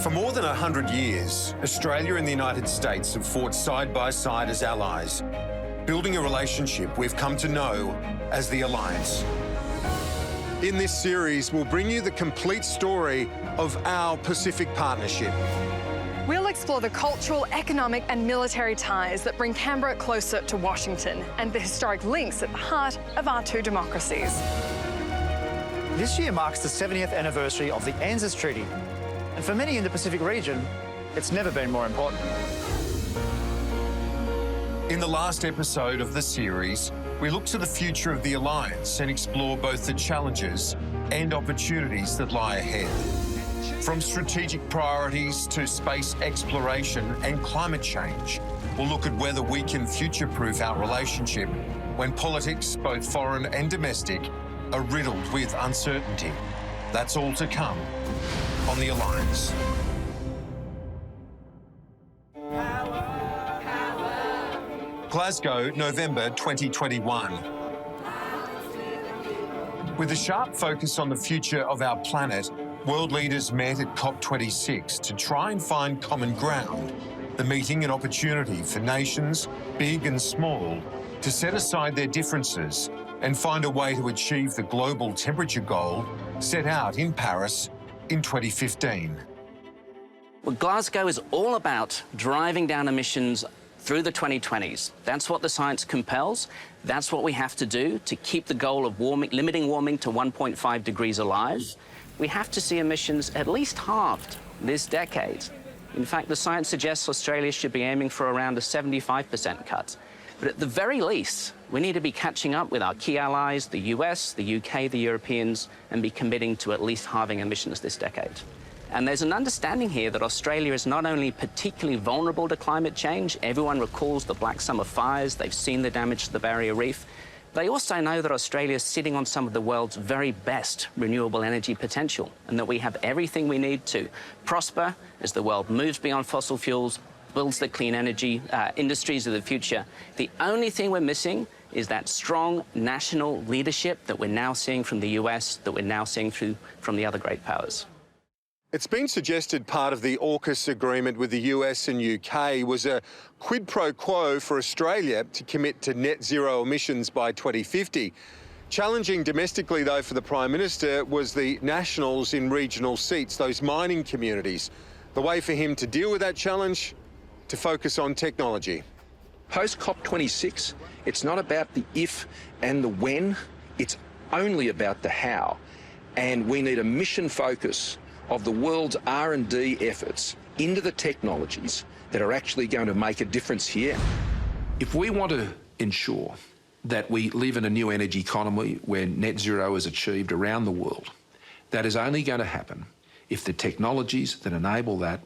For more than 100 years, Australia and the United States have fought side by side as allies, building a relationship we've come to know as the Alliance. In this series, we'll bring you the complete story of our Pacific partnership. We'll explore the cultural, economic and military ties that bring Canberra closer to Washington and the historic links at the heart of our two democracies. This year marks the 70th anniversary of the ANZUS Treaty, and for many in the Pacific region, it's never been more important. In the last episode of the series, we look to the future of the Alliance and explore both the challenges and opportunities that lie ahead. From strategic priorities to space exploration and climate change, we'll look at whether we can future-proof our relationship when politics, both foreign and domestic, are riddled with uncertainty. That's all to come on the Alliance. Glasgow, November 2021. With a sharp focus on the future of our planet, world leaders met at COP26 to try and find common ground. The meeting an opportunity for nations, big and small, to set aside their differences and find a way to achieve the global temperature goal set out in Paris in 2015. Well, Glasgow is all about driving down emissions through the 2020s. That's what the science compels. That's what we have to do to keep the goal of limiting warming to 1.5 degrees alive. We have to see emissions at least halved this decade. In fact, the science suggests Australia should be aiming for around a 75% cut. But at the very least, we need to be catching up with our key allies, the US, the UK, the Europeans, and be committing to at least halving emissions this decade. And there's an understanding here that Australia is not only particularly vulnerable to climate change. Everyone recalls the Black Summer fires. They've seen the damage to the Barrier Reef. They also know that Australia is sitting on some of the world's very best renewable energy potential, and that we have everything we need to prosper as the world moves beyond fossil fuels, builds the clean energy industries of the future. The only thing we're missing is that strong national leadership that we're now seeing from the US, that we're now seeing from the other great powers. It's been suggested part of the AUKUS agreement with the US and UK was a quid pro quo for Australia to commit to net zero emissions by 2050. Challenging domestically, though, for the Prime Minister was the nationals in regional seats, those mining communities. The way for him to deal with that challenge? To focus on technology. Post-COP26, it's not about the if and the when, it's only about the how. And we need a mission focus of the world's R&D efforts into the technologies that are actually going to make a difference here. If we want to ensure that we live in a new energy economy where net zero is achieved around the world, that is only going to happen if the technologies that enable that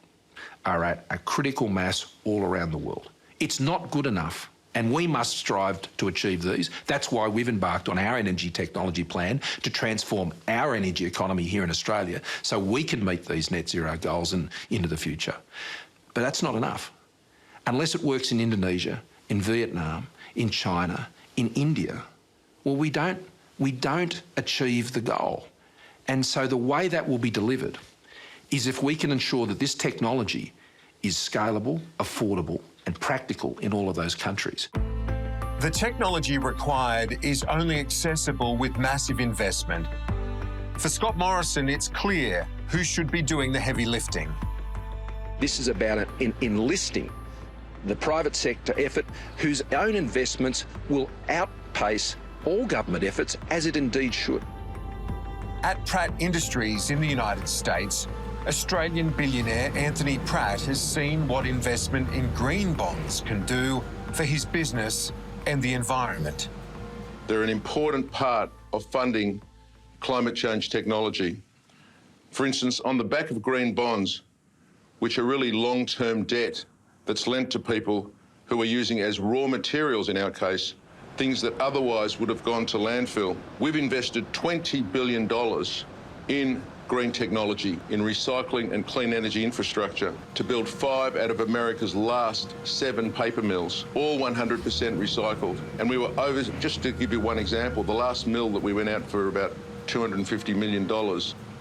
are at a critical mass all around the world. It's not good enough, and we must strive to achieve these. That's why we've embarked on our energy technology plan to transform our energy economy here in Australia so we can meet these net zero goals into the future. But that's not enough. Unless it works in Indonesia, in Vietnam, in China, in India, well, we don't achieve the goal. And so the way that will be delivered is if we can ensure that this technology is scalable, affordable, and practical in all of those countries. The technology required is only accessible with massive investment. For Scott Morrison, it's clear who should be doing the heavy lifting. This is about enlisting the private sector effort whose own investments will outpace all government efforts, as it indeed should. At Pratt Industries in the United States, Australian billionaire Anthony Pratt has seen what investment in green bonds can do for his business and the environment. They're an important part of funding climate change technology. For instance, on the back of green bonds, which are really long-term debt that's lent to people who are using as raw materials, in our case, things that otherwise would have gone to landfill. We've invested $20 billion in green technology, in recycling and clean energy infrastructure to build 5 out of America's last 7 paper mills, all 100% recycled. And we were over, just to give you one example, the last mill that we went out for about $250 million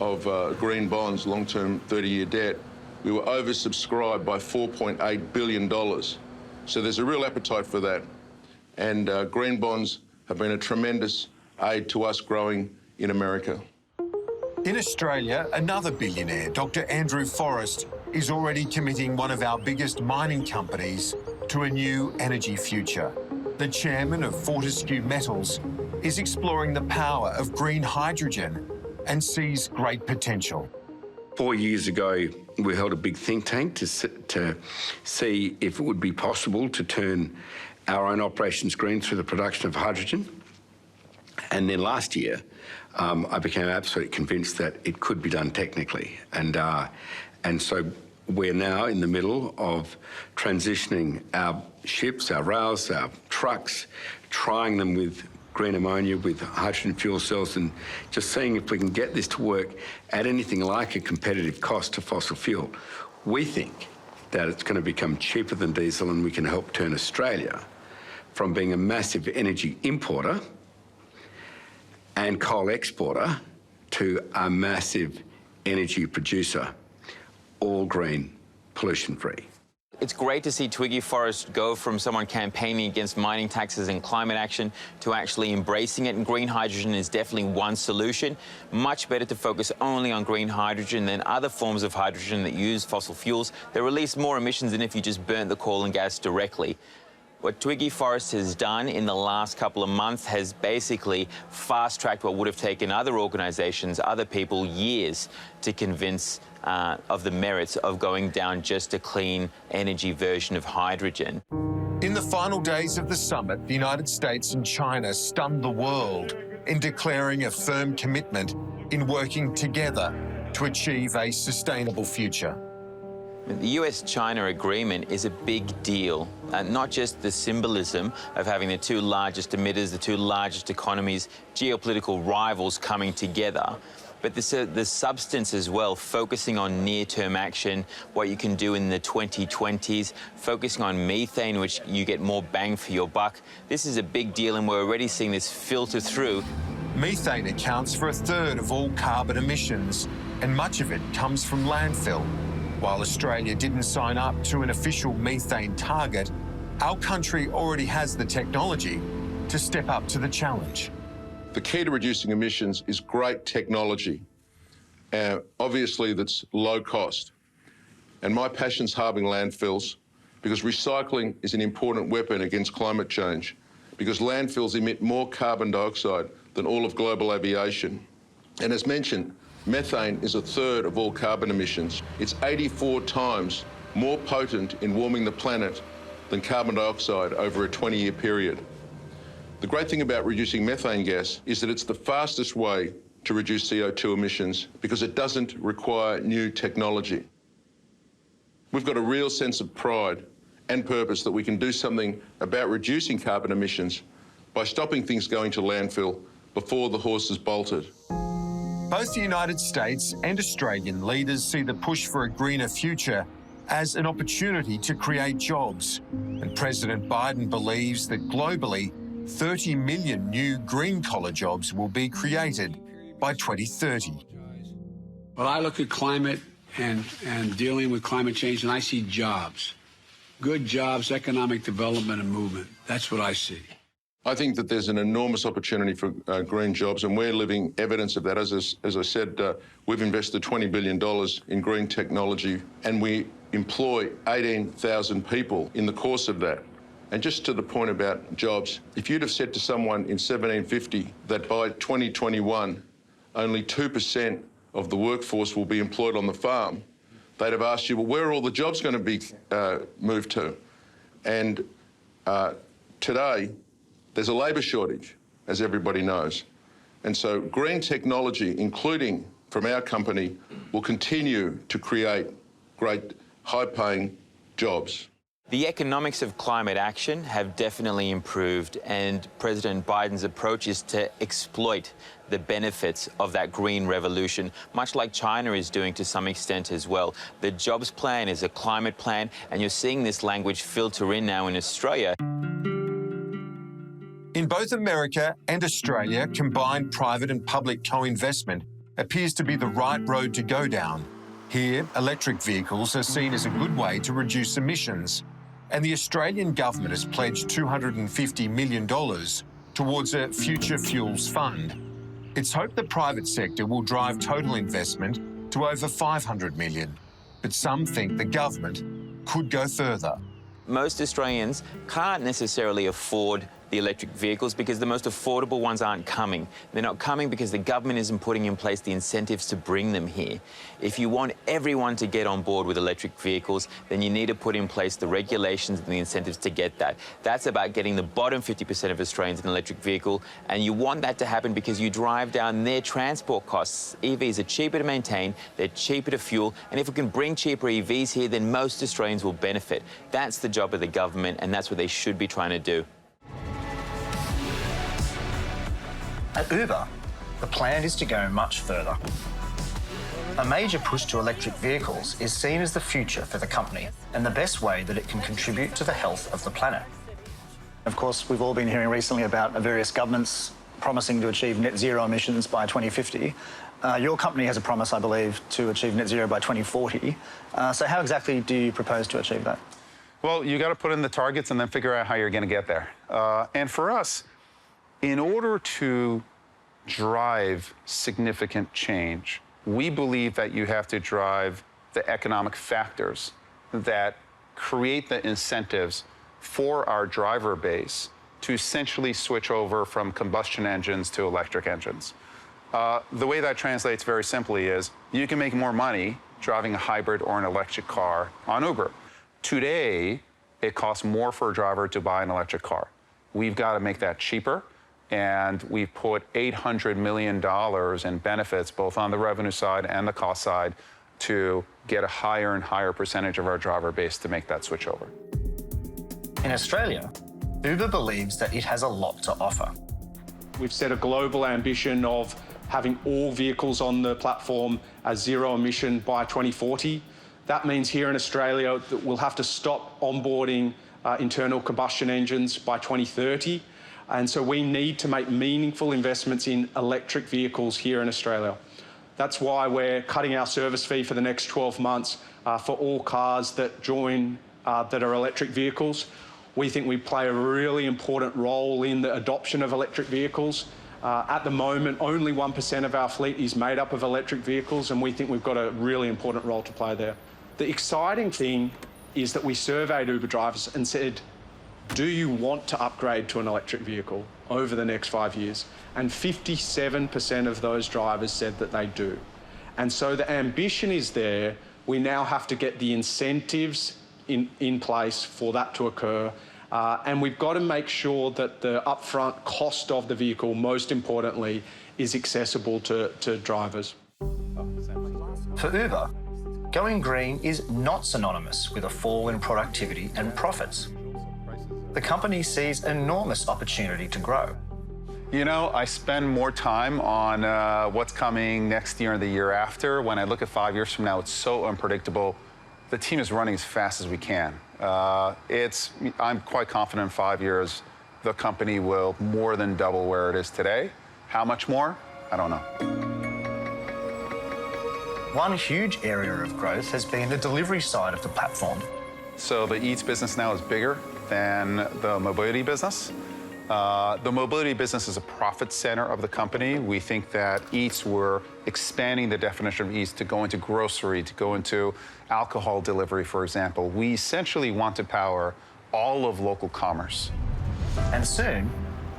of green bonds, long-term 30-year debt, we were oversubscribed by $4.8 billion. So there's a real appetite for that. And green bonds have been a tremendous aid to us growing in America. In Australia, another billionaire, Dr. Andrew Forrest, is already committing one of our biggest mining companies to a new energy future. The chairman of Fortescue Metals is exploring the power of green hydrogen and sees great potential. 4 years ago, we held a big think tank to see if it would be possible to turn our own operations green through the production of hydrogen. And then last year, I became absolutely convinced that it could be done technically. And so we're now in the middle of transitioning our ships, our rails, our trucks, trying them with green ammonia, with hydrogen fuel cells, and just seeing if we can get this to work at anything like a competitive cost to fossil fuel. We think that it's going to become cheaper than diesel, and we can help turn Australia from being a massive energy importer and coal exporter to a massive energy producer, all green, pollution-free. It's great to see Twiggy Forrest go from someone campaigning against mining taxes and climate action to actually embracing it. And green hydrogen is definitely one solution. Much better to focus only on green hydrogen than other forms of hydrogen that use fossil fuels. They release more emissions than if you just burnt the coal and gas directly. What Twiggy Forrest has done in the last couple of months has basically fast-tracked what would have taken other organisations, other people, years to convince of the merits of going down just a clean energy version of hydrogen. In the final days of the summit, the United States and China stunned the world in declaring a firm commitment in working together to achieve a sustainable future. The US-China agreement is a big deal, not just the symbolism of having the two largest emitters, the two largest economies, geopolitical rivals coming together, but the substance as well, focusing on near-term action, what you can do in the 2020s, focusing on methane, which you get more bang for your buck. This is a big deal, and we're already seeing this filter through. Methane accounts for 1/3 of all carbon emissions, and much of it comes from landfill. While Australia didn't sign up to an official methane target, our country already has the technology to step up to the challenge. The key to reducing emissions is great technology, obviously that's low cost. And my passion's halving landfills, because recycling is an important weapon against climate change, because landfills emit more carbon dioxide than all of global aviation. And as mentioned, methane is 1/3 of all carbon emissions. It's 84 times more potent in warming the planet than carbon dioxide over a 20-year period. The great thing about reducing methane gas is that it's the fastest way to reduce CO2 emissions because it doesn't require new technology. We've got a real sense of pride and purpose that we can do something about reducing carbon emissions by stopping things going to landfill before the horse is bolted. Both the United States and Australian leaders see the push for a greener future as an opportunity to create jobs. And President Biden believes that globally, 30 million new green-collar jobs will be created by 2030. Well, I look at climate and dealing with climate change, and I see jobs. Good jobs, economic development and movement. That's what I see. I think that there's an enormous opportunity for green jobs, and we're living evidence of that. As I said, we've invested $20 billion in green technology, and we employ 18,000 people in the course of that. And just to the point about jobs, if you'd have said to someone in 1750 that by 2021, only 2% of the workforce will be employed on the farm, they'd have asked you, well, where are all the jobs going to be moved to? And today, there's a labour shortage, as everybody knows. And so green technology, including from our company, will continue to create great high-paying jobs. The economics of climate action have definitely improved, and President Biden's approach is to exploit the benefits of that green revolution, much like China is doing to some extent as well. The jobs plan is a climate plan, and you're seeing this language filter in now in Australia. In both America and Australia, combined private and public co-investment appears to be the right road to go down. Here, electric vehicles are seen as a good way to reduce emissions, and the Australian government has pledged $250 million towards a future fuels fund. It's hoped the private sector will drive total investment to over $500 million, but some think the government could go further. Most Australians can't necessarily afford the electric vehicles because the most affordable ones aren't coming. They're not coming because the government isn't putting in place the incentives to bring them here. If you want everyone to get on board with electric vehicles, then you need to put in place the regulations and the incentives to get that. That's about getting the bottom 50% of Australians in an electric vehicle, and you want that to happen because you drive down their transport costs. EVs are cheaper to maintain, they're cheaper to fuel, and if we can bring cheaper EVs here, then most Australians will benefit. That's the job of the government, and that's what they should be trying to do. At Uber, the plan is to go much further. A major push to electric vehicles is seen as the future for the company and the best way that it can contribute to the health of the planet. Of course, we've all been hearing recently about various governments promising to achieve net zero emissions by 2050. Your company has a promise, I believe, to achieve net zero by 2040. So how exactly do you propose to achieve that? Well, you got to put in the targets and then figure out how you're going to get there. And for us, in order to drive significant change, we believe that you have to drive the economic factors that create the incentives for our driver base to essentially switch over from combustion engines to electric engines. The way that translates very simply is you can make more money driving a hybrid or an electric car on Uber. Today, it costs more for a driver to buy an electric car. We've got to make that cheaper, and we've put $800 million in benefits, both on the revenue side and the cost side, to get a higher and higher percentage of our driver base to make that switch over. In Australia, Uber believes that it has a lot to offer. We've set a global ambition of having all vehicles on the platform as zero emission by 2040. That means here in Australia that we'll have to stop onboarding internal combustion engines by 2030. And so we need to make meaningful investments in electric vehicles here in Australia. That's why we're cutting our service fee for the next 12 months for all cars that join that are electric vehicles. We think we play a really important role in the adoption of electric vehicles. At the moment, only 1% of our fleet is made up of electric vehicles, and we think we've got a really important role to play there. The exciting thing is that we surveyed Uber drivers and said, do you want to upgrade to an electric vehicle over the next 5 years? And 57% of those drivers said that they do. And so the ambition is there. We now have to get the incentives in place for that to occur. And we've got to make sure that the upfront cost of the vehicle, most importantly, is accessible to drivers. For Uber, going green is not synonymous with a fall in productivity and profits. The company sees enormous opportunity to grow. You know, I spend more time on what's coming next year and the year after. When I look at 5 years from now, it's so unpredictable. The team is running as fast as we can. I'm quite confident in 5 years, the company will more than double where it is today. How much more? I don't know. One huge area of growth has been the delivery side of the platform. So the Eats business now is bigger than the mobility business. The mobility business is a profit center of the company. We think that Eats, we're expanding the definition of Eats to go into grocery, to go into alcohol delivery, for example. We essentially want to power all of local commerce. And soon,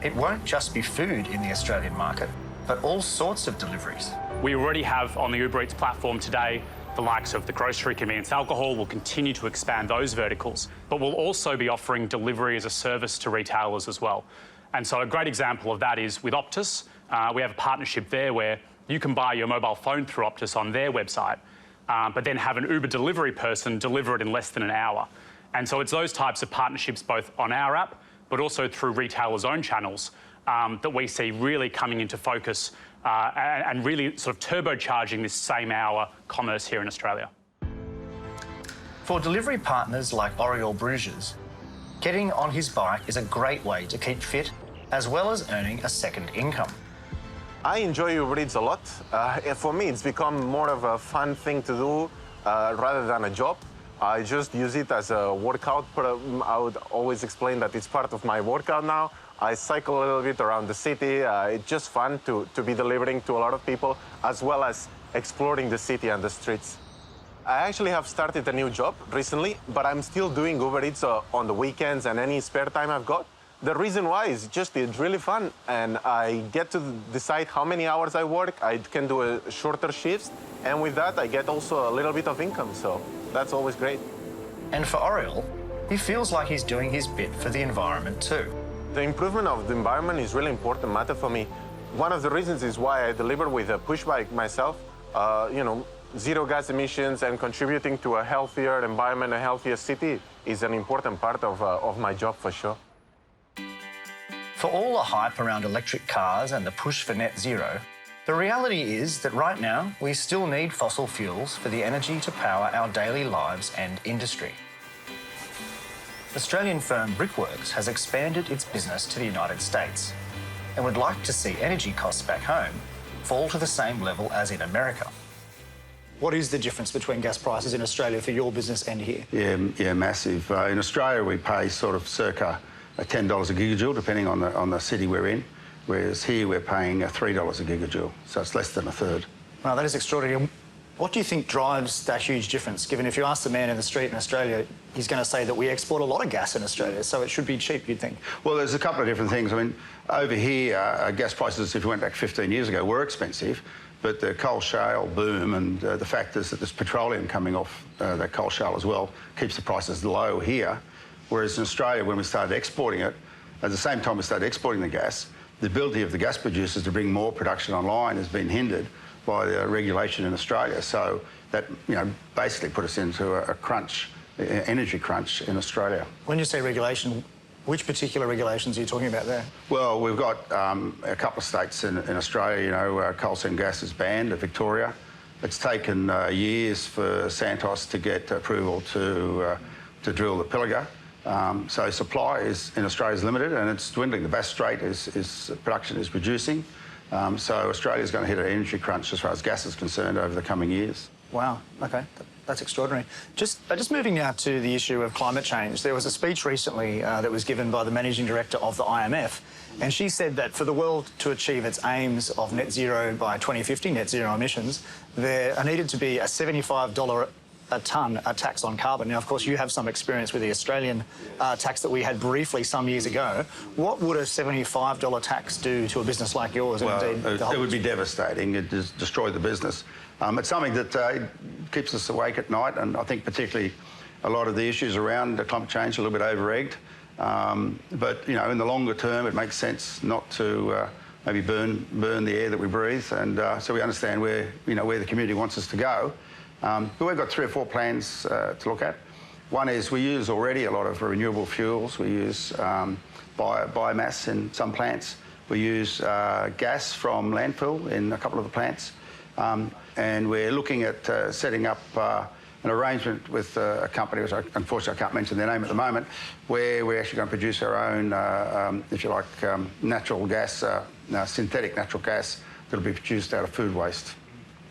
it won't just be food in the Australian market, but all sorts of deliveries. We already have on the Uber Eats platform today the likes of the grocery, convenience, alcohol. Will continue to expand those verticals, but we'll also be offering delivery as a service to retailers as well. And so a great example of that is with Optus. We have a partnership there where you can buy your mobile phone through Optus on their website, but then have an Uber delivery person deliver it in less than an hour. And so it's those types of partnerships both on our app, but also through retailers' own channels that we see really coming into focus and really sort of turbocharging this same hour commerce here in Australia. For delivery partners like Oriol Bruges, getting on his bike is a great way to keep fit, as well as earning a second income. I enjoy Uber Eats a lot. For me, it's become more of a fun thing to do. rather than a job. I just use it as a workout. I would always explain that it's part of my workout now. I cycle a little bit around the city. It's just fun to be delivering to a lot of people, as well as exploring the city and the streets. I actually have started a new job recently, but I'm still doing Uber Eats on the weekends and any spare time I've got. The reason why is just it's really fun, and I get to decide how many hours I work. I can do a shorter shifts, and with that, I get also a little bit of income, so that's always great. And for Oriel, he feels like he's doing his bit for the environment too. The improvement of the environment is really important matter for me. One of the reasons is why I deliver with a push bike myself, zero gas emissions and contributing to a healthier environment, a healthier city is an important part of my job for sure. For all the hype around electric cars and the push for net zero, the reality is that right now we still need fossil fuels for the energy to power our daily lives and industry. Australian firm Brickworks has expanded its business to the United States and would like to see energy costs back home fall to the same level as in America. What is the difference between gas prices in Australia for your business and here? Yeah, massive. In Australia, we pay sort of circa $10 a gigajoule, depending on the city we're in, whereas here we're paying $3 a gigajoule, so it's less than a third. Wow, that is extraordinary. What do you think drives that huge difference, given if you ask the man in the street in Australia, he's going to say that we export a lot of gas in Australia, so it should be cheap, you'd think? Well, there's a couple of different things. I mean, over here, gas prices, if you went back 15 years ago, were expensive, but the coal shale boom and the fact is that there's petroleum coming off that coal shale as well keeps the prices low here. Whereas in Australia, when we started exporting it, at the same time we started exporting the gas, the ability of the gas producers to bring more production online has been hindered by the regulation in Australia. So that, basically put us into a crunch, energy crunch in Australia. When you say regulation, which particular regulations are you talking about there? Well, we've got a couple of states in Australia, coal seam gas is banned, Victoria. It's taken years for Santos to get approval to drill the Pilliga. So supply in Australia is limited and it's dwindling. The Bass Strait production is reducing. So Australia's going to hit an energy crunch as far as gas is concerned over the coming years. Wow, okay, that's extraordinary. Just moving now to the issue of climate change. There was a speech recently that was given by the Managing Director of the IMF, and she said that for the world to achieve its aims of net zero by 2050, net zero emissions, there needed to be a $75 a tonne tax on carbon. Now, of course, you have some experience with the Australian tax that we had briefly some years ago. What would a $75 tax do to a business like yours? Well, and indeed, it would be devastating. It would destroy the business. It's something that keeps us awake at night, and I think particularly a lot of the issues around climate change are a little bit over-egged. But, in the longer term, it makes sense not to maybe burn the air that we breathe, and so we understand where the community wants us to go. But we've got 3 or 4 plans to look at. One is we use already a lot of renewable fuels. We use biomass in some plants. We use gas from landfill in a couple of the plants. And we're looking at setting up an arrangement with a company, which unfortunately I can't mention their name at the moment, where we're actually going to produce our own, if you like, natural gas, synthetic natural gas that'll be produced out of food waste.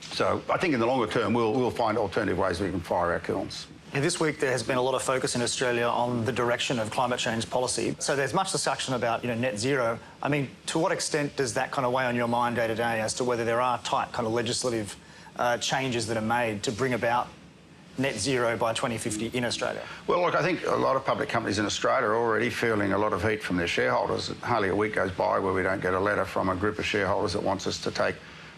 So I think in the longer term, we'll find alternative ways we can fire our kilns. Yeah, this week there has been a lot of focus in Australia on the direction of climate change policy. So there's much discussion about net zero. I mean, to what extent does that kind of weigh on your mind day to day as to whether there are tight kind of legislative changes that are made to bring about net zero by 2050 in Australia? Well, look, I think a lot of public companies in Australia are already feeling a lot of heat from their shareholders. Hardly a week goes by where we don't get a letter from a group of shareholders that wants us to take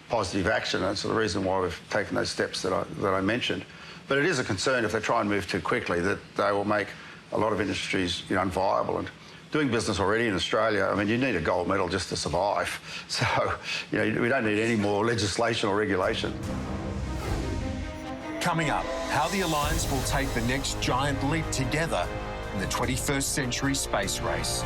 positive action. And it's the reason why we've taken those steps that I mentioned. But it is a concern if they try and move too quickly that they will make a lot of industries unviable. And doing business already in Australia, I mean, you need a gold medal just to survive. So, we don't need any more legislation or regulation. Coming up, how the Alliance will take the next giant leap together in the 21st century space race.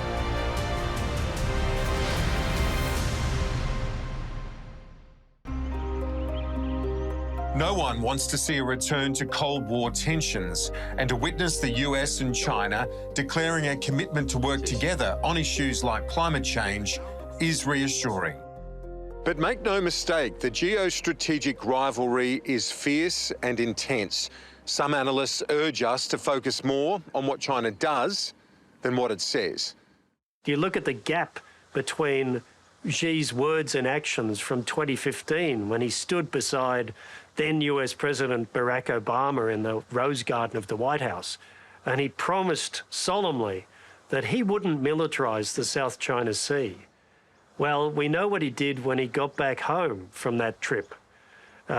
No one wants to see a return to Cold War tensions, and to witness the US and China declaring a commitment to work together on issues like climate change is reassuring. But make no mistake, the geostrategic rivalry is fierce and intense. Some analysts urge us to focus more on what China does than what it says. You look at the gap between Xi's words and actions from 2015 when he stood beside then US President Barack Obama in the Rose Garden of the White House, and he promised solemnly that he wouldn't militarize the South China Sea. Well, we know what he did when he got back home from that trip.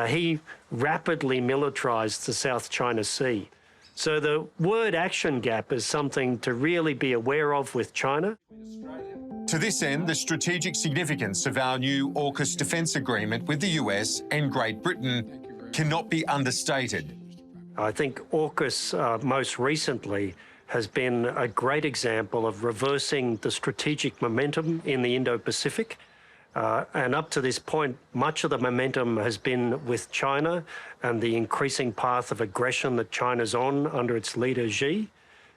He rapidly militarized the South China Sea. So the word-action gap is something to really be aware of with China. To this end, the strategic significance of our new AUKUS defence agreement with the US and Great Britain cannot be understated. I think AUKUS most recently has been a great example of reversing the strategic momentum in the Indo-Pacific. And up to this point, much of the momentum has been with China and the increasing path of aggression that China's on under its leader Xi.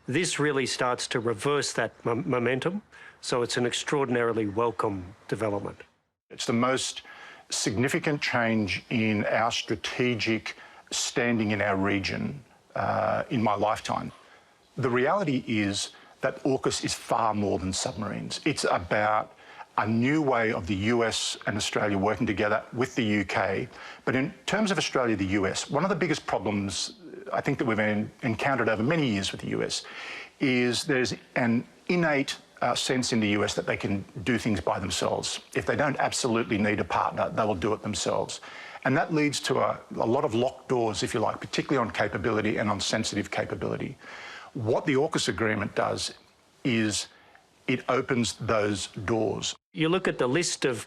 This really starts to reverse that momentum, so it's an extraordinarily welcome development. It's the most significant change in our strategic standing in our region in my lifetime. The reality is that AUKUS is far more than submarines. It's about a new way of the US and Australia working together with the UK. But in terms of Australia, the US, one of the biggest problems I think that we've encountered over many years with the US is there's an innate sense in the US that they can do things by themselves. If they don't absolutely need a partner, they will do it themselves. And that leads to a lot of locked doors, if you like, particularly on capability and on sensitive capability. What the AUKUS agreement does is it opens those doors. You look at the list of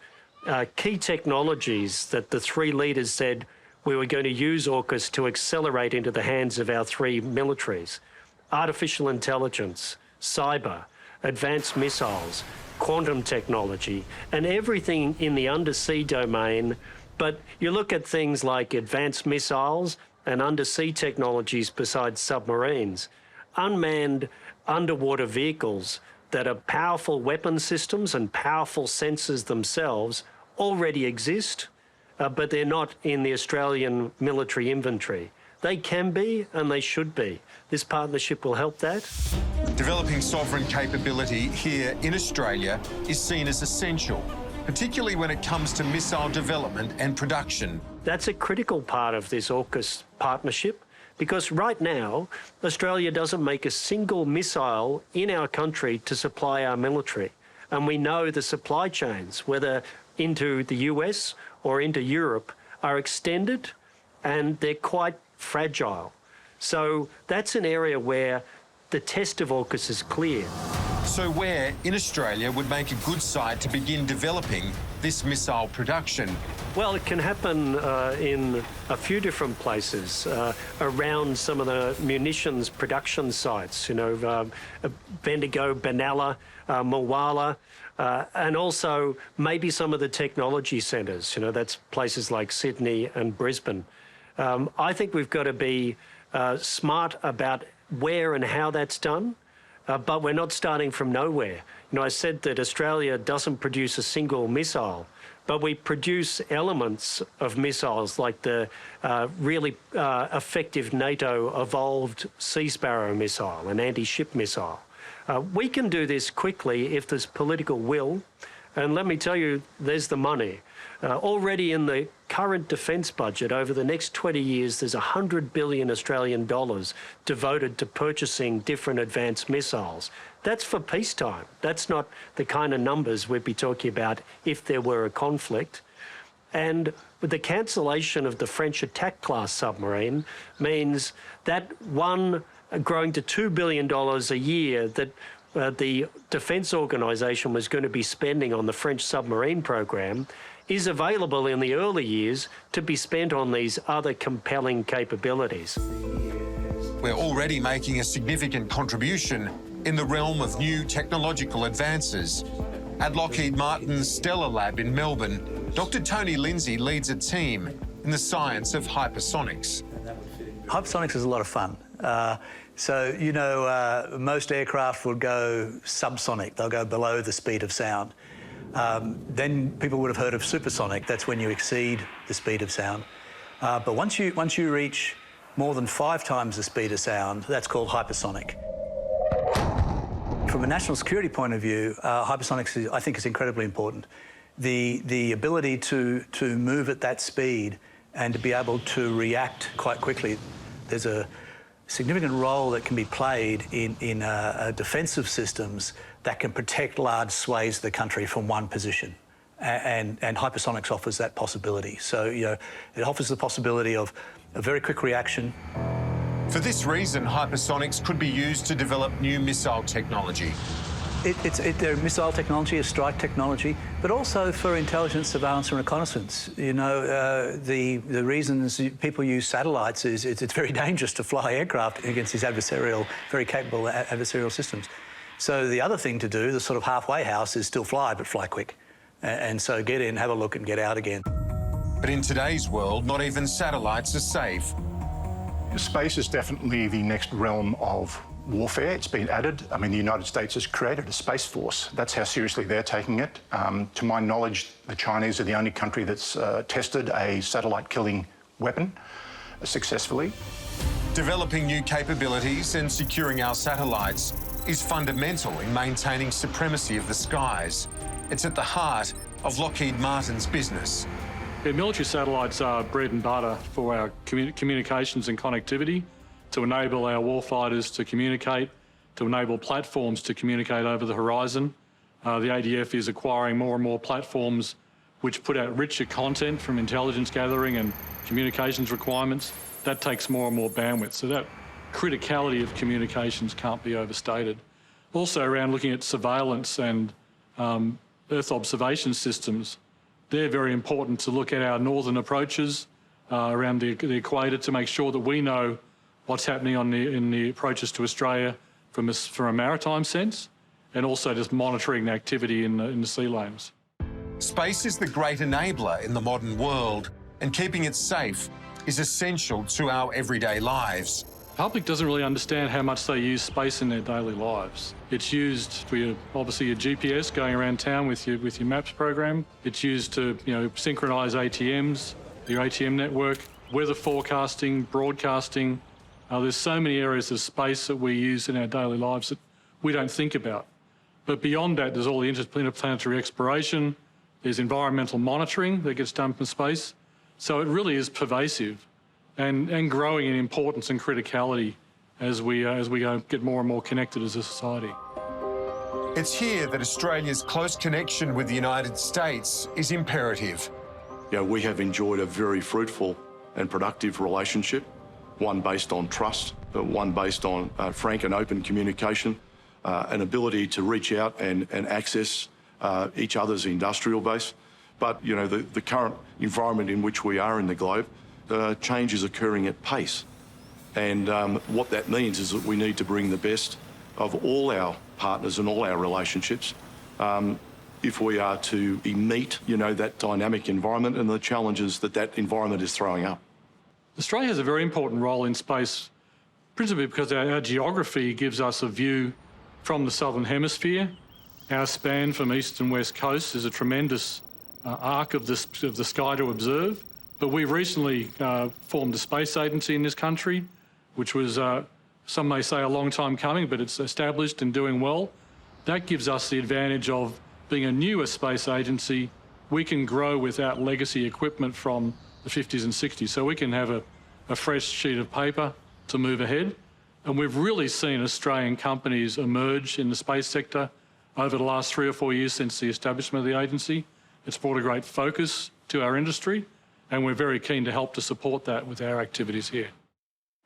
key technologies that the three leaders said we were going to use AUKUS to accelerate into the hands of our three militaries: artificial intelligence, cyber, advanced missiles, quantum technology, and everything in the undersea domain. But you look at things like advanced missiles and undersea technologies besides submarines, unmanned underwater vehicles that are powerful weapon systems and powerful sensors themselves already exist, but they're not in the Australian military inventory. They can be and they should be. This partnership will help that. Developing sovereign capability here in Australia is seen as essential, particularly when it comes to missile development and production. That's a critical part of this AUKUS partnership, because right now, Australia doesn't make a single missile in our country to supply our military. And we know the supply chains, whether into the US or into Europe, are extended and they're quite fragile. So that's an area where the test of AUKUS is clear. So where in Australia would make a good site to begin developing this missile production? Well, it can happen in a few different places around some of the munitions production sites, you know, Bendigo, Benalla, Mulwala, and also maybe some of the technology centres, you know, that's places like Sydney and Brisbane. I think we've got to be smart about where and how that's done. But we're not starting from nowhere. You know, I said that Australia doesn't produce a single missile, but we produce elements of missiles like the really effective NATO-evolved Sea Sparrow missile, an anti-ship missile. We can do this quickly if there's political will, and let me tell you, there's the money. Already in the current defence budget, over the next 20 years, there's 100 billion Australian dollars devoted to purchasing different advanced missiles. That's for peacetime. That's not the kind of numbers we'd be talking about if there were a conflict. And with the cancellation of the French attack class submarine means that one growing to $2 billion a year that the Defence Organisation was going to be spending on the French submarine program is available in the early years to be spent on these other compelling capabilities. We're already making a significant contribution in the realm of new technological advances. At Lockheed Martin's Stellar Lab in Melbourne, Dr. Tony Lindsay leads a team in the science of hypersonics. Hypersonics is a lot of fun. So, you know, most aircraft will go subsonic. They'll go below the speed of sound. then people would have heard of supersonic. That's when you exceed the speed of sound. But once you reach more than 5 times the speed of sound, that's called hypersonic. From a national security point of view, hypersonics, I think, is incredibly important. The ability to move at that speed and to be able to react quite quickly. There's a significant role that can be played in defensive systems that can protect large swathes of the country from one position. And hypersonics offers that possibility. So, it offers the possibility of a very quick reaction. For this reason, hypersonics could be used to develop new missile technology. They're missile technology, a strike technology, but also for intelligence, surveillance and reconnaissance. The reasons people use satellites is it's very dangerous to fly aircraft against these very capable adversarial systems. So the other thing to do, the sort of halfway house, is still fly, but fly quick. And so get in, have a look and get out again. But in today's world, not even satellites are safe. Space is definitely the next realm of warfare. It's been added. I mean, the United States has created a space force. That's how seriously they're taking it. To my knowledge, the Chinese are the only country that's tested a satellite-killing weapon successfully. Developing new capabilities and securing our satellites is fundamental in maintaining supremacy of the skies. It's at the heart of Lockheed Martin's business. Yeah, military satellites are bread and butter for our communications and connectivity, to enable our warfighters to communicate, to enable platforms to communicate over the horizon. The ADF is acquiring more and more platforms which put out richer content from intelligence gathering and communications requirements. That takes more and more bandwidth. So that criticality of communications can't be overstated. Also around looking at surveillance and Earth observation systems, they're very important to look at our northern approaches around the equator to make sure that we know what's happening in the approaches to Australia from a maritime sense, and also just monitoring the activity in the sea lanes. Space is the great enabler in the modern world, and keeping it safe is essential to our everyday lives. The public doesn't really understand how much they use space in their daily lives. It's used for obviously your GPS going around town with your Maps program. It's used to synchronise ATMs, your ATM network, weather forecasting, broadcasting. There's so many areas of space that we use in our daily lives that we don't think about. But beyond that, there's all the interplanetary exploration. There's environmental monitoring that gets done from space. So it really is pervasive and growing in importance and criticality as we get more and more connected as a society. It's here that Australia's close connection with the United States is imperative. We have enjoyed a very fruitful and productive relationship, one based on trust, one based on frank and open communication, an ability to reach out and access each other's industrial base. But, the current environment in which we are in the globe, change is occurring at pace. And what that means is that we need to bring the best of all our partners and all our relationships if we are to meet, that dynamic environment and the challenges that environment is throwing up. Australia has a very important role in space, principally because our geography gives us a view from the southern hemisphere. Our span from east and west coast is a tremendous arc of the sky to observe. But we recently formed a space agency in this country, which was, some may say, a long time coming, but it's established and doing well. That gives us the advantage of being a newer space agency. We can grow without legacy equipment from the 50s and 60s. So we can have a fresh sheet of paper to move ahead. And we've really seen Australian companies emerge in the space sector over the last 3 or 4 years since the establishment of the agency. It's brought a great focus to our industry, and we're very keen to help to support that with our activities here.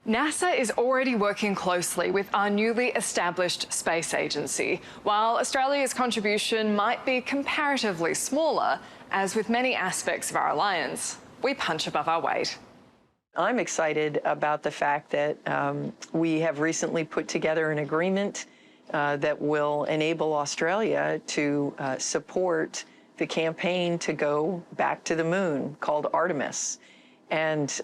NASA is already working closely with our newly established space agency, while Australia's contribution might be comparatively smaller, as with many aspects of our alliance, we punch above our weight. I'm excited about the fact that we have recently put together an agreement that will enable Australia to support the campaign to go back to the moon, called Artemis. And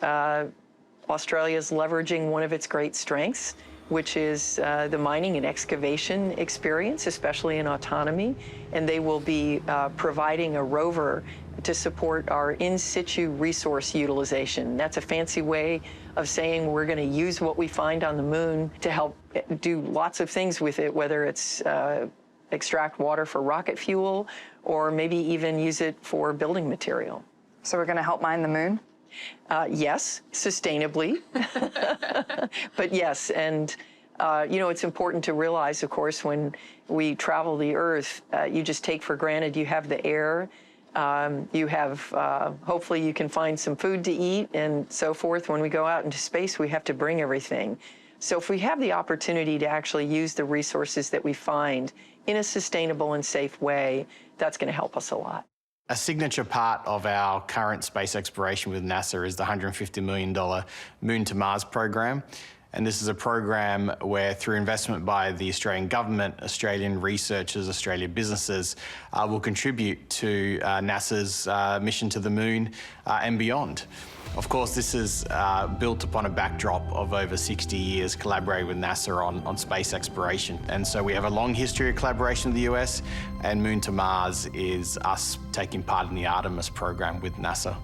Australia's leveraging one of its great strengths, which is the mining and excavation experience, especially in autonomy. And they will be providing a rover to support our in situ resource utilization. That's a fancy way of saying we're going to use what we find on the moon to help do lots of things with it, whether it's extract water for rocket fuel or maybe even use it for building material. So we're going to help mine the moon? Yes, sustainably. But yes, and you know, it's important to realize, of course, when we travel the Earth, you just take for granted you have the air, you have, hopefully you can find some food to eat and so forth. When we go out into space, we have to bring everything. So if we have the opportunity to actually use the resources that we find in a sustainable and safe way, that's going to help us a lot. A signature part of our current space exploration with NASA is the $150 million Moon to Mars program. And this is a program where, through investment by the Australian government, Australian researchers, Australian businesses, will contribute to NASA's mission to the moon and beyond. Of course, this is built upon a backdrop of over 60 years collaborating with NASA on space exploration. And so we have a long history of collaboration with the US, and Moon to Mars is us taking part in the Artemis program with NASA.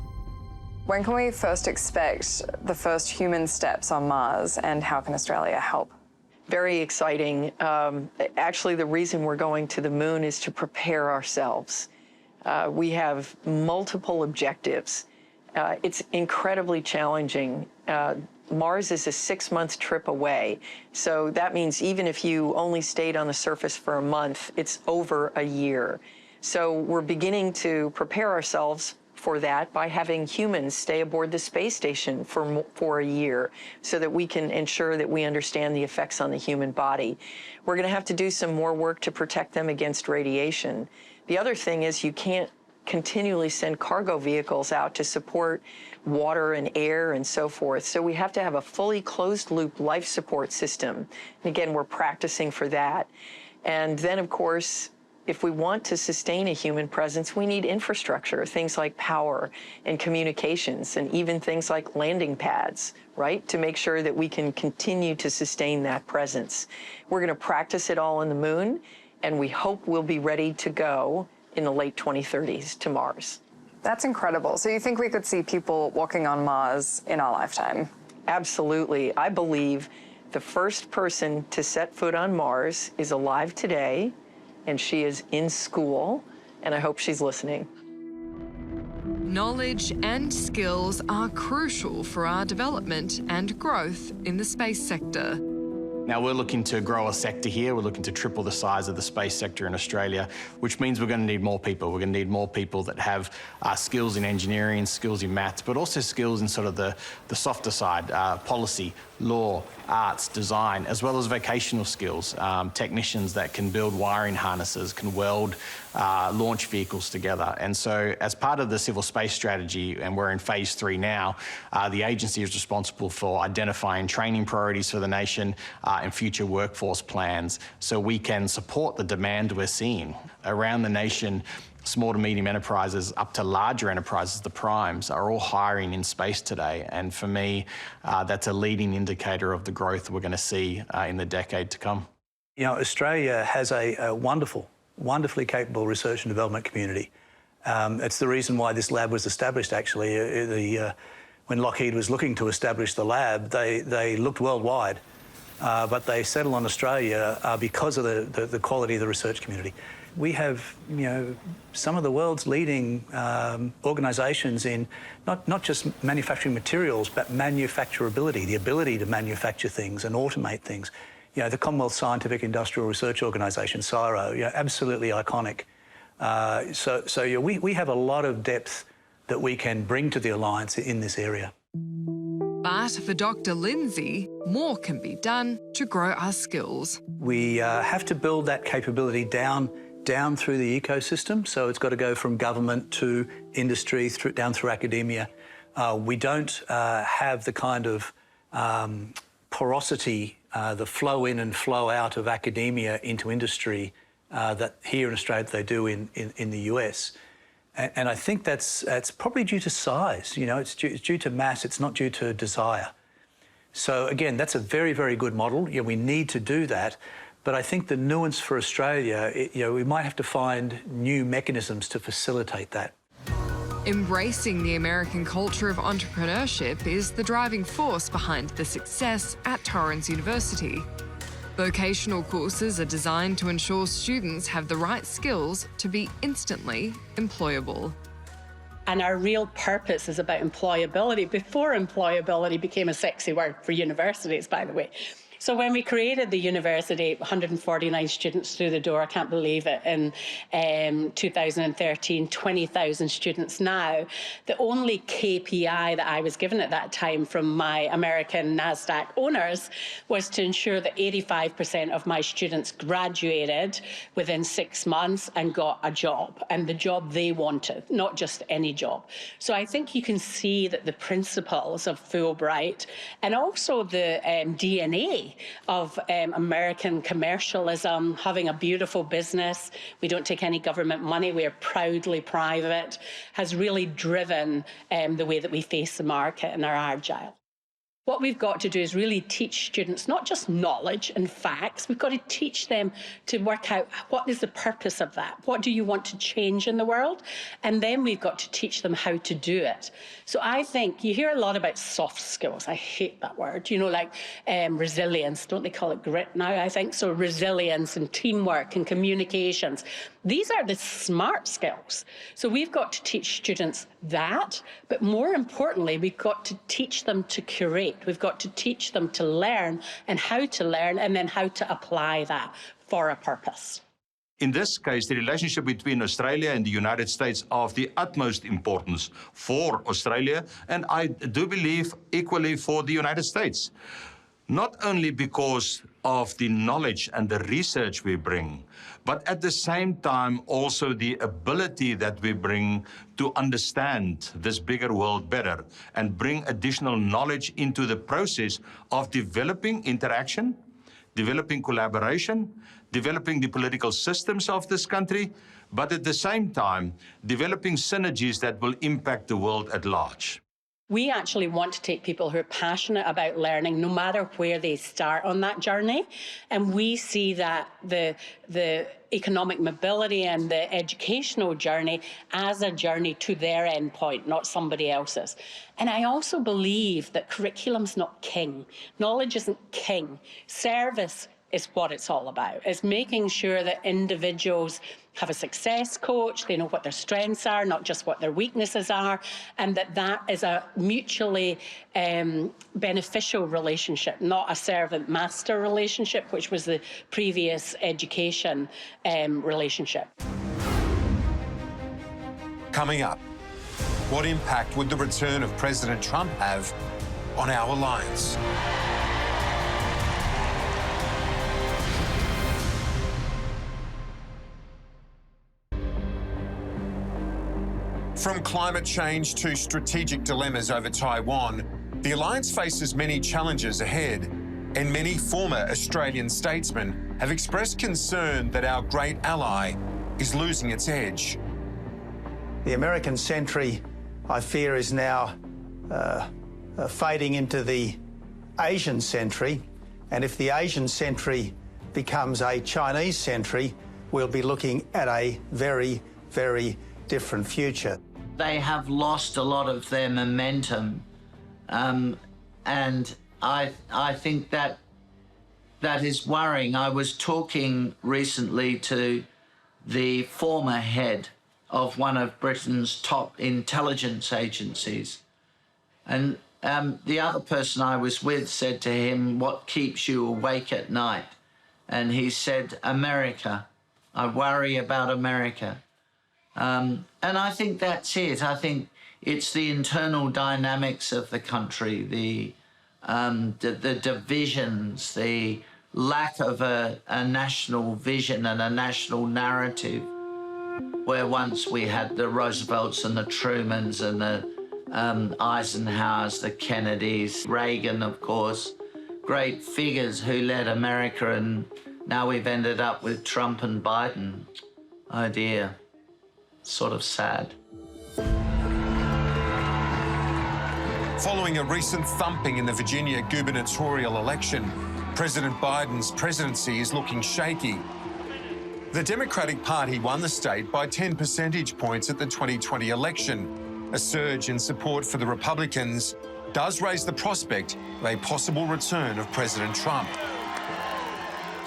When can we first expect the first human steps on Mars, and how can Australia help? Very exciting. Actually, the reason we're going to the moon is to prepare ourselves. We have multiple objectives. It's incredibly challenging. Mars is a 6-month trip away. So that means even if you only stayed on the surface for a month, it's over a year. So we're beginning to prepare ourselves for that by having humans stay aboard the space station for a year so that we can ensure that we understand the effects on the human body. We're going to have to do some more work to protect them against radiation. The other thing is you can't continually send cargo vehicles out to support water and air and so forth. So we have to have a fully closed-loop life support system. And again, we're practicing for that. And then, of course, if we want to sustain a human presence, we need infrastructure, things like power and communications, and even things like landing pads, right, to make sure that we can continue to sustain that presence. We're going to practice it all on the moon, and we hope we'll be ready to go in the late 2030s to Mars. That's incredible. So you think we could see people walking on Mars in our lifetime? Absolutely. I believe the first person to set foot on Mars is alive today, and she is in school, and I hope she's listening. Knowledge and skills are crucial for our development and growth in the space sector. Now, we're looking to grow a sector here. We're looking to triple the size of the space sector in Australia, which means we're going to need more people. We're going to need more people that have skills in engineering, skills in maths, but also skills in sort of the softer side, policy, law, arts, design, as well as vocational skills, technicians that can build wiring harnesses, can weld launch vehicles together. And so as part of the civil space strategy, and we're in phase 3 now, the agency is responsible for identifying training priorities for the nation and future workforce plans so we can support the demand we're seeing around the nation. Small to medium enterprises up to larger enterprises, the primes, are all hiring in space today. And for me, that's a leading indicator of the growth we're going to see in the decade to come. You know, Australia has a wonderfully capable research and development community. It's the reason why this lab was established, actually. When Lockheed was looking to establish the lab, they looked worldwide, but they settled on Australia because of the quality of the research community. We have, you know, some of the world's leading organisations in not just manufacturing materials, but manufacturability, the ability to manufacture things and automate things. You know, the Commonwealth Scientific Industrial Research Organisation, CSIRO, you know, absolutely iconic. So yeah, we have a lot of depth that we can bring to the Alliance in this area. But for Dr. Lindsay, more can be done to grow our skills. We have to build that capability down through the ecosystem. So it's got to go from government to industry, down through academia. We don't have the kind of porosity, the flow in and flow out of academia into industry that here in Australia they do in the US. And I think that's probably due to size. You know, it's due to mass. It's not due to desire. So again, that's a very, very good model. Yeah, we need to do that. But I think the nuance for Australia, we might have to find new mechanisms to facilitate that. Embracing the American culture of entrepreneurship is the driving force behind the success at Torrens University. Vocational courses are designed to ensure students have the right skills to be instantly employable. And our real purpose is about employability, before employability became a sexy word for universities, by the way. So when we created the university, 149 students through the door, I can't believe it, in 2013, 20,000 students now. The only KPI that I was given at that time from my American NASDAQ owners was to ensure that 85% of my students graduated within 6 months and got a job, and the job they wanted, not just any job. So I think you can see that the principles of Fulbright and also the DNA of American commercialism, having a beautiful business, we don't take any government money, we are proudly private, has really driven the way that we face the market and are agile. What we've got to do is really teach students not just knowledge and facts, we've got to teach them to work out what is the purpose of that, what do you want to change in the world, and then we've got to teach them how to do it. So I think you hear a lot about soft skills. I hate that word, like resilience. Don't they call it grit now, I think? So resilience and teamwork and communications. These are the smart skills. So we've got to teach students that, but more importantly, we've got to teach them to curate. We've got to teach them to learn and how to learn, and then how to apply that for a purpose. In this case, the relationship between Australia and the United States are of the utmost importance for Australia, and I do believe equally for the United States. Not only because of the knowledge and the research we bring, but at the same time also the ability that we bring to understand this bigger world better and bring additional knowledge into the process of developing interaction, developing collaboration, developing the political systems of this country, but at the same time developing synergies that will impact the world at large. We actually want to take people who are passionate about learning, no matter where they start on that journey. And we see that the economic mobility and the educational journey as a journey to their end point, not somebody else's. And I also believe that curriculum's not king. Knowledge isn't king. Service is what it's all about. It's making sure that individuals have a success coach, they know what their strengths are, not just what their weaknesses are, and that is a mutually beneficial relationship, not a servant-master relationship, which was the previous education relationship. Coming up, what impact would the return of President Trump have on our alliance? From climate change to strategic dilemmas over Taiwan, the alliance faces many challenges ahead, and many former Australian statesmen have expressed concern that our great ally is losing its edge. The American century, I fear, is now fading into the Asian century, and if the Asian century becomes a Chinese century, we'll be looking at a very, very different future. They have lost a lot of their momentum, and I think that is worrying. I was talking recently to the former head of one of Britain's top intelligence agencies, and the other person I was with said to him, "What keeps you awake at night?" And he said, "America. I worry about America." And I think that's it. I think it's the internal dynamics of the country, the divisions, the lack of a national vision and a national narrative, where once we had the Roosevelts and the Trumans and the Eisenhowers, the Kennedys, Reagan, of course, great figures who led America, and now we've ended up with Trump and Biden. Oh dear. Sort of sad. Following a recent thumping in the Virginia gubernatorial election, President Biden's presidency is looking shaky. The Democratic Party won the state by 10 percentage points at the 2020 election. A surge in support for the Republicans does raise the prospect of a possible return of President Trump.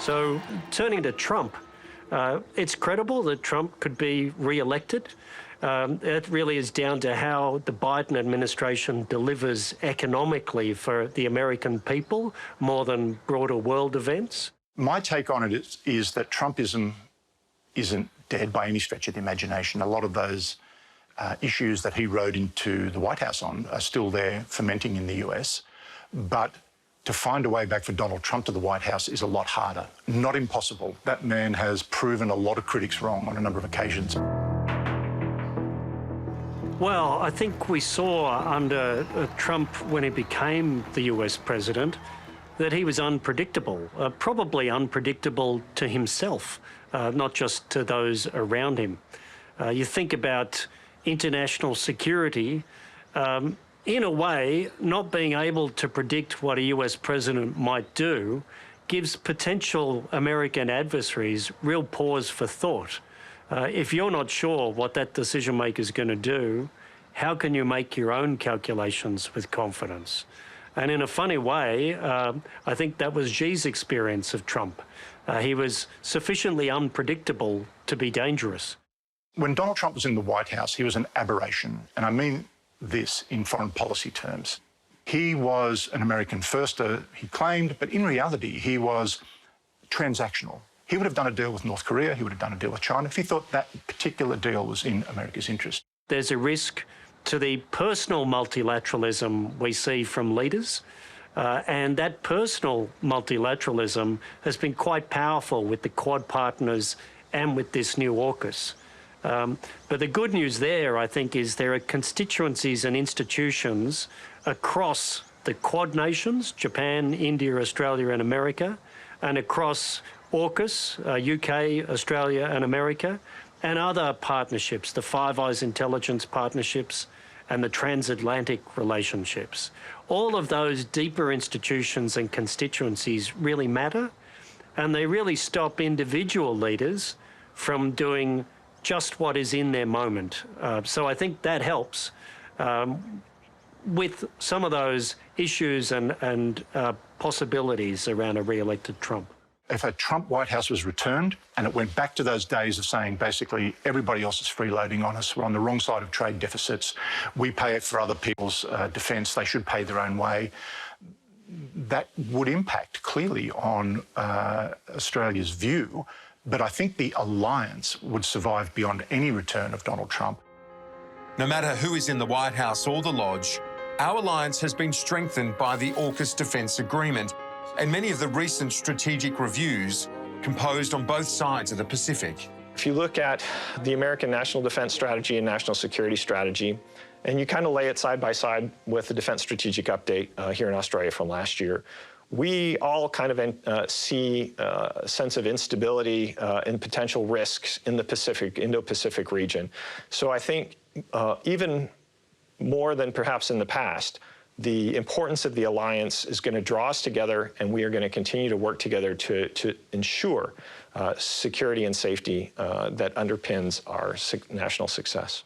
So, turning to Trump, it's credible that Trump could be re-elected. It really is down to how the Biden administration delivers economically for the American people more than broader world events. My take on it is that Trumpism isn't dead by any stretch of the imagination. A lot of those issues that he rode into the White House on are still there fermenting in the US. But to find a way back for Donald Trump to the White House is a lot harder. Not impossible. That man has proven a lot of critics wrong on a number of occasions. Well, I think we saw under Trump when he became the US president that he was unpredictable, probably unpredictable to himself, not just to those around him. You think about international security, in a way, not being able to predict what a US president might do gives potential American adversaries real pause for thought. If you're not sure what that decision maker is going to do, how can you make your own calculations with confidence? And in a funny way, I think that was Xi's experience of Trump. He was sufficiently unpredictable to be dangerous. When Donald Trump was in the White House, he was an aberration. And I mean this in foreign policy terms. He was an American firster, he claimed, but in reality, he was transactional. He would have done a deal with North Korea, he would have done a deal with China if he thought that particular deal was in America's interest. There's a risk to the personal multilateralism we see from leaders, and that personal multilateralism has been quite powerful with the Quad partners and with this new AUKUS. But the good news there, I think, is there are constituencies and institutions across the Quad nations, Japan, India, Australia and America, and across AUKUS, UK, Australia and America, and other partnerships, the Five Eyes intelligence partnerships and the transatlantic relationships. All of those deeper institutions and constituencies really matter, and they really stop individual leaders from doing just what is in their moment. So I think that helps with some of those issues and possibilities around a re-elected Trump. If a Trump White House was returned and it went back to those days of saying basically everybody else is freeloading on us, we're on the wrong side of trade deficits, we pay for other people's defence, they should pay their own way, that would impact clearly on Australia's view. But I think the alliance would survive beyond any return of Donald Trump. No matter who is in the White House or the Lodge, our alliance has been strengthened by the AUKUS Defence Agreement and many of the recent strategic reviews composed on both sides of the Pacific. If you look at the American National Defense Strategy and National Security Strategy, and you kind of lay it side by side with the Defense Strategic Update here in Australia from last year, we all kind of see a sense of instability and potential risks in the Indo-Pacific region. So I think even more than perhaps in the past, the importance of the alliance is going to draw us together, and we are going to continue to work together to ensure security and safety that underpins our national success.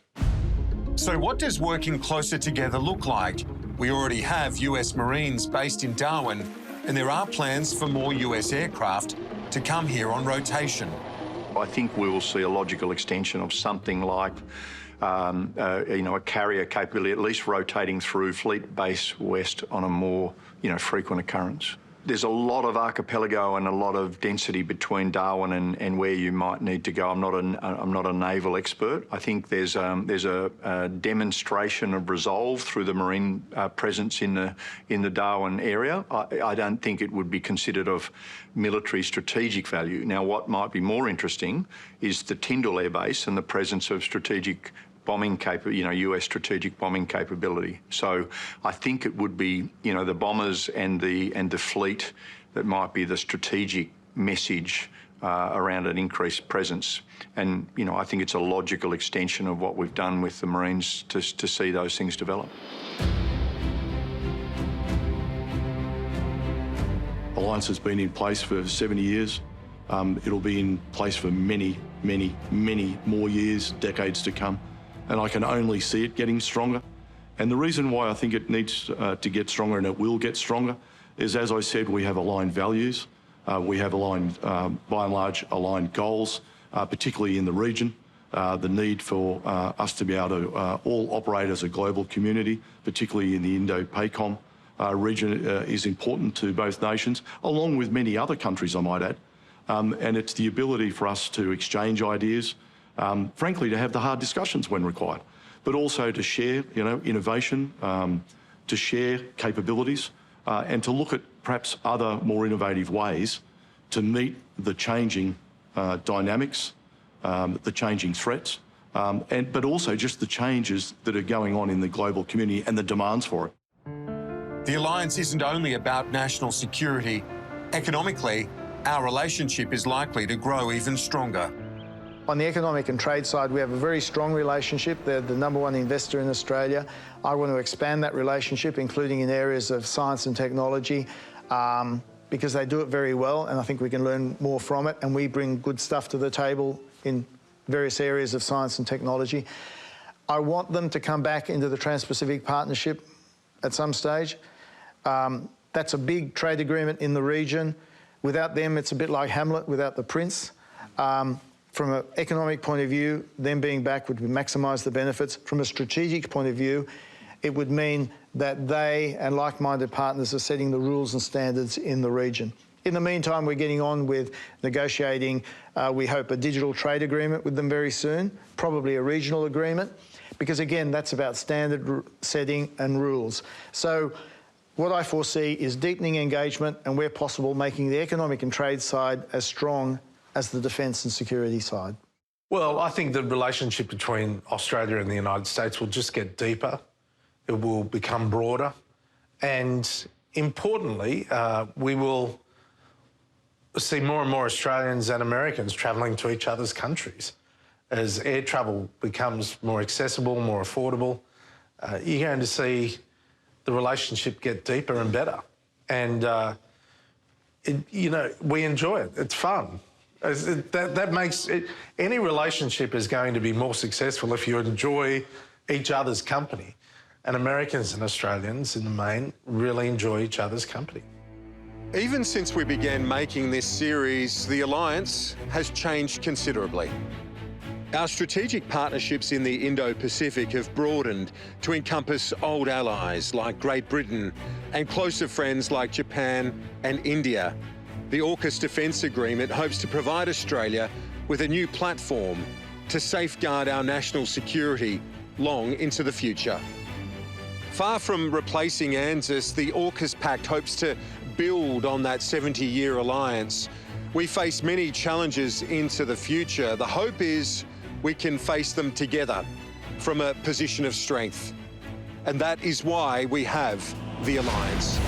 So what does working closer together look like? We already have US Marines based in Darwin, and there are plans for more US aircraft to come here on rotation. I think we will see a logical extension of something like a carrier capability, at least rotating through Fleet Base West on a more, frequent occurrence. There's a lot of archipelago and a lot of density between Darwin and where you might need to go. I'm not a naval expert. I think there's a demonstration of resolve through the Marine presence in the Darwin area. I don't think it would be considered of military strategic value. Now, what might be more interesting is the Tyndall Air Base and the presence of strategic bombing US strategic bombing capability. So I think it would be, the bombers and the fleet that might be the strategic message around an increased presence. And, I think it's a logical extension of what we've done with the Marines to see those things develop. alliance has been in place for 70 years. It'll be in place for many, many, many more years, decades to come. And I can only see it getting stronger. And the reason why I think it needs to get stronger, and it will get stronger, is, as I said, we have aligned values. We have aligned, by and large, aligned goals, particularly in the region. The need for us to be able to all operate as a global community, particularly in the Indo-PACOM region, is important to both nations, along with many other countries, I might add. And it's the ability for us to exchange ideas, frankly, to have the hard discussions when required, but also to share, innovation, to share capabilities, and to look at perhaps other more innovative ways to meet the changing dynamics, the changing threats, but also just the changes that are going on in the global community and the demands for it. The alliance isn't only about national security. Economically, our relationship is likely to grow even stronger. On the economic and trade side, we have a very strong relationship. They're the #1 investor in Australia. I want to expand that relationship, including in areas of science and technology, because they do it very well, and I think we can learn more from it, and we bring good stuff to the table in various areas of science and technology. I want them to come back into the Trans-Pacific Partnership at some stage. That's a big trade agreement in the region. Without them, it's a bit like Hamlet without the prince. From an economic point of view, them being back would maximise the benefits. From a strategic point of view, it would mean that they and like-minded partners are setting the rules and standards in the region. In the meantime, we're getting on with negotiating, we hope, a digital trade agreement with them very soon, probably a regional agreement, because, again, that's about standard setting and rules. So what I foresee is deepening engagement and, where possible, making the economic and trade side as strong as the defence and security side. Well, I think the relationship between Australia and the United States will just get deeper. It will become broader. And importantly, we will see more and more Australians and Americans travelling to each other's countries. As air travel becomes more accessible, more affordable, you're going to see the relationship get deeper and better. And, we enjoy it. It's fun. That makes it, any relationship is going to be more successful if you enjoy each other's company. And Americans and Australians, in the main, really enjoy each other's company. Even since we began making this series, the alliance has changed considerably. Our strategic partnerships in the Indo-Pacific have broadened to encompass old allies like Great Britain and closer friends like Japan and India. The AUKUS Defence Agreement hopes to provide Australia with a new platform to safeguard our national security long into the future. Far from replacing ANZUS, the AUKUS Pact hopes to build on that 70-year alliance. We face many challenges into the future. The hope is we can face them together from a position of strength. And that is why we have the alliance.